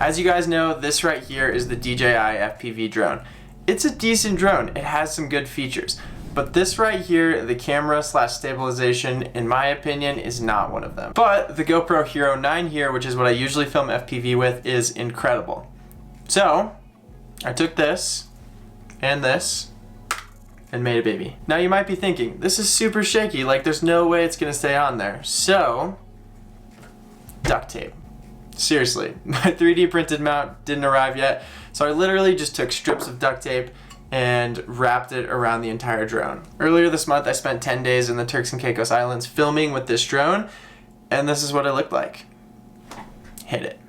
As you guys know, this right here is the DJI FPV drone. It's a decent drone. It has some good features. But this right here, the camera / stabilization, in my opinion, is not one of them. But the GoPro Hero 9 here, which is what I usually film FPV with, is incredible. So, I took this and made a baby. Now you might be thinking, this is super shaky, like there's no way it's gonna stay on there. So, duct tape. Seriously, my 3D printed mount didn't arrive yet, so I literally just took strips of duct tape and wrapped it around the entire drone. Earlier this month, I spent 10 days in the Turks and Caicos Islands filming with this drone, and this is what it looked like. Hit it.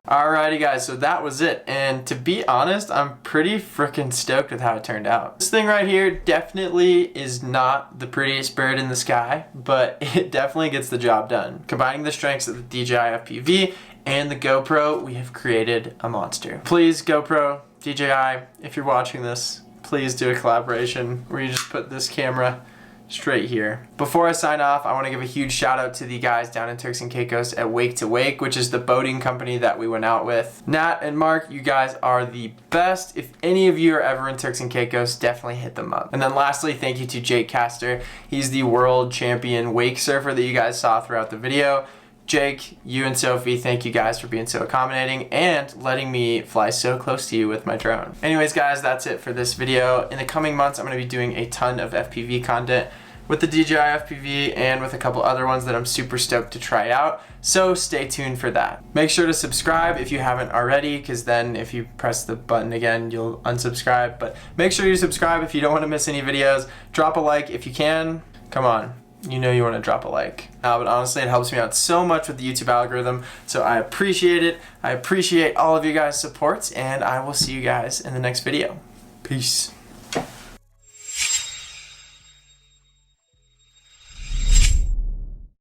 Alrighty guys, so that was it, and to be honest, I'm pretty freaking stoked with how it turned out. This thing right here definitely is not the prettiest bird in the sky, but it definitely gets the job done. Combining the strengths of the DJI FPV and the GoPro, we have created a monster. Please, GoPro, DJI, if you're watching this, please do a collaboration where you just put this camera straight here. Before I sign off, I want to give a huge shout out to the guys down in Turks and Caicos at Wake to Wake, which is the boating company that we went out with. Nat and Mark, you guys are the best. If any of you are ever in Turks and Caicos, definitely hit them up. And then lastly, thank you to Jake Castor. He's the world champion wake surfer that you guys saw throughout the video. Jake, you and Sophie, thank you guys for being so accommodating and letting me fly so close to you with my drone. Anyways guys, that's it for this video. In the coming months, I'm going to be doing a ton of FPV content with the DJI FPV and with a couple other ones that I'm super stoked to try out. So stay tuned for that. Make sure to subscribe if you haven't already, because then if you press the button again, you'll unsubscribe. But make sure you subscribe if you don't want to miss any videos. Drop a like if you can. Come on. You know you want to drop a like. But honestly, it helps me out so much with the YouTube algorithm, so I appreciate it. I appreciate all of you guys' support, and I will see you guys in the next video. Peace.